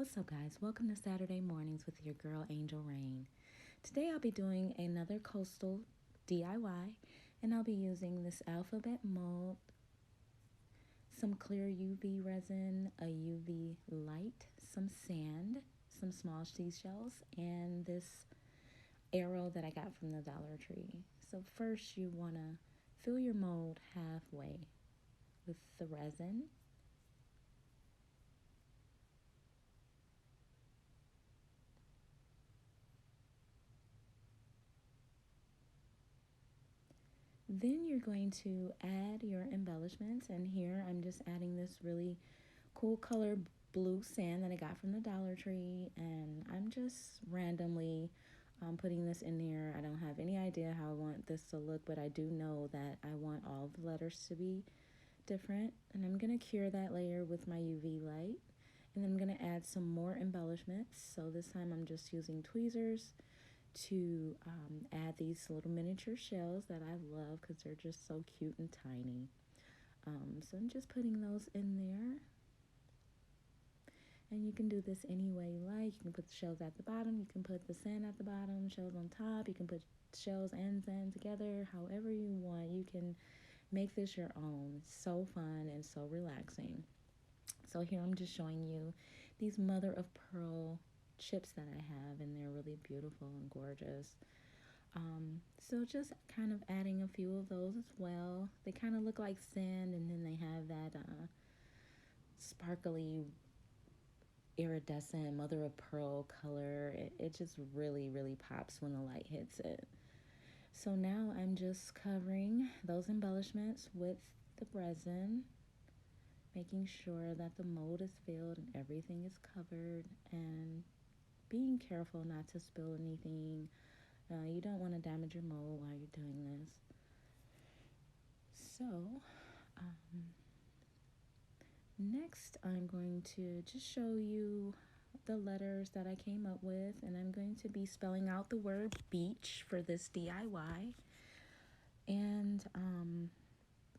What's up, guys? Welcome to Saturday Mornings with your girl Angel Raine. Today I'll be doing another coastal DIY, and I'll be using this alphabet mold, some clear UV resin, a UV light, some sand, some small seashells, and this arrow that I got from the Dollar Tree. So first you want to fill your mold halfway with the resin. Then you're going to add your embellishments, and here I'm just adding this really cool color blue sand that I got from the Dollar Tree, and I'm just randomly putting this in there. I don't have any idea how I want this to look, but I do know that I want all the letters to be different, and I'm going to cure that layer with my UV light, and then I'm going to add some more embellishments. So this time I'm just using tweezers to add these little miniature shells that I love because they're just so cute and tiny. So I'm just putting those in there. And you can do this any way you like. You can put the shells at the bottom. You can put the sand at the bottom, shells on top. You can put shells and sand together. However you want, you can make this your own. It's so fun and so relaxing. So here I'm just showing you these mother of pearl chips that I have, and they're really beautiful and gorgeous. So just kind of adding a few of those as well. They kind of look like sand, and then they have that sparkly iridescent mother of pearl color. It just really pops when the light hits it. So now I'm just covering those embellishments with the resin, making sure that the mold is filled and everything is covered, and being careful not to spill anything. You don't want to damage your mold while you're doing this. So next I'm going to just show you the letters that I came up with, and I'm going to be spelling out the word beach for this DIY. And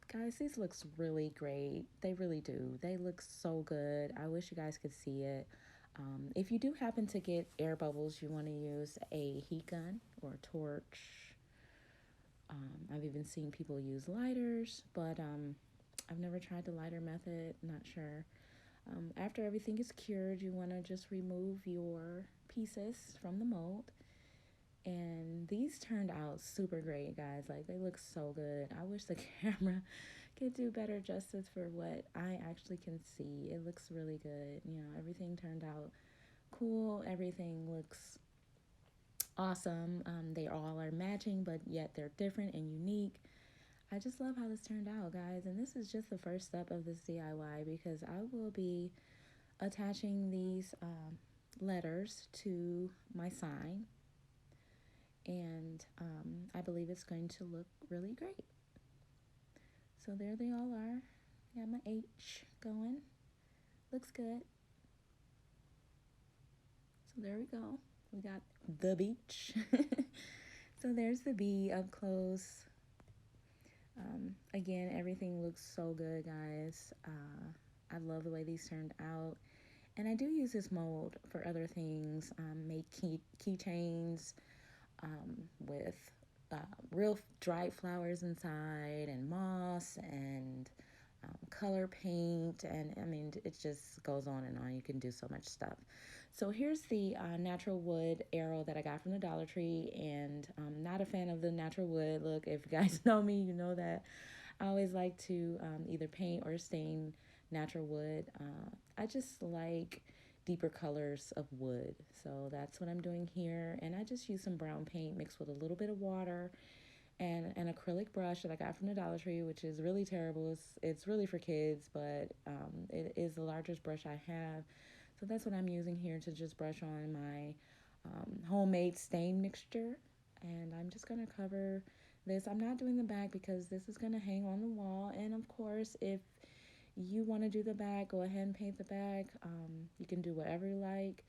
guys, these looks really great. They really do. They look so good. I wish you guys could see it. If you do happen to get air bubbles, you want to use a heat gun or a torch. I've even seen people use lighters, but I've never tried the lighter method. Not sure. After everything is cured, you want to just remove your pieces from the mold. And these turned out super great, guys. Like, they look so good. I wish the camera could do better justice for what I actually can see. It looks really good. You know, everything turned out cool. Everything looks awesome. They all are matching, but yet they're different and unique. I just love how this turned out, guys. And this is just the first step of this DIY, because I will be attaching these letters to my sign, and I believe it's going to look really great. So there they all are. Got my H going. Looks good. So there we go. We got the beach. So there's the B up close. Again, everything looks so good, guys. I love the way these turned out. And I do use this mold for other things. Make keychains with real dried flowers inside, and moss, and color paint, and I mean, it just goes on and on. You can do so much stuff. So here's the natural wood arrow that I got from the Dollar Tree, and I'm not a fan of the natural wood look. If you guys know me, you know that I always like to either paint or stain natural wood. I just like deeper colors of wood, so that's what I'm doing here. And I just use some brown paint mixed with a little bit of water and an acrylic brush that I got from the Dollar Tree, which is really terrible. It's really for kids, but it is the largest brush I have. So that's what I'm using here to just brush on my homemade stain mixture. And I'm just going to cover this. I'm not doing the back because this is going to hang on the wall. And of course, if you want to do the back, go ahead and paint the back. You can do whatever you like.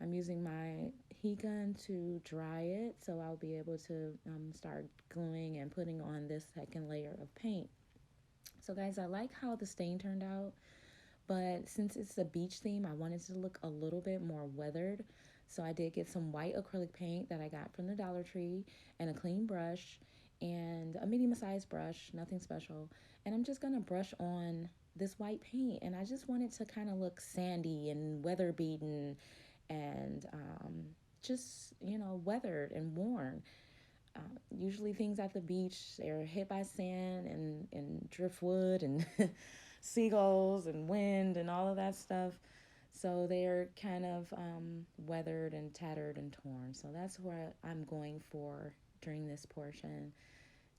I'm using my heat gun to dry it, so I'll be able to start gluing and putting on this second layer of paint. So guys, I like how the stain turned out, But since it's a beach theme, I wanted to look a little bit more weathered. So I did get some white acrylic paint that I got from the Dollar Tree and a clean brush and a medium-sized brush, nothing special. And I'm just gonna brush on this white paint, and I just want it to kind of look sandy and weather beaten and just, you know, weathered and worn. Usually things at the beach are hit by sand and driftwood and seagulls and wind and all of that stuff. So they're kind of weathered and tattered and torn. So that's what I'm going for during this portion.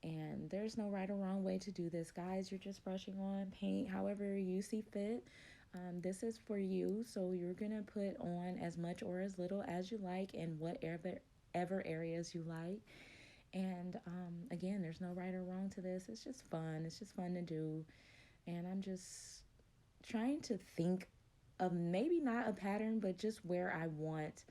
And there's no right or wrong way to do this, guys. You're just brushing on paint however you see fit. This is for you, so you're gonna put on as much or as little as you like in whatever areas you like. And again, there's no right or wrong to this. It's just fun. It's just fun to do. And I'm just trying to think of maybe not a pattern, but just where I want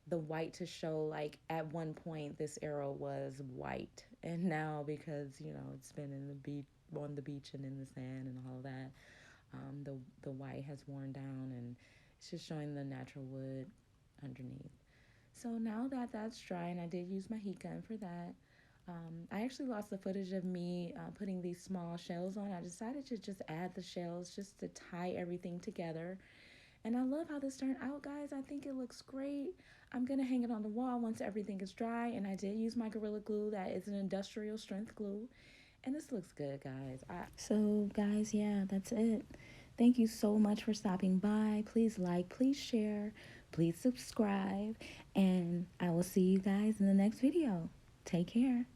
the white to show. Like at one point, this arrow was white, and now because you know it's been in the beach, on the beach, and in the sand and all of that, the white has worn down, and it's just showing the natural wood underneath. So now that that's dry, and I did use my heat gun for that, I actually lost the footage of me putting these small shells on. I decided to just add the shells just to tie everything together. And I love how this turned out, guys. I think it looks great. I'm going to hang it on the wall once everything is dry. And I did use my Gorilla Glue. That is an industrial strength glue. And this looks good, guys. So, guys, yeah, that's it. Thank you so much for stopping by. Please like, please share, please subscribe. And I will see you guys in the next video. Take care.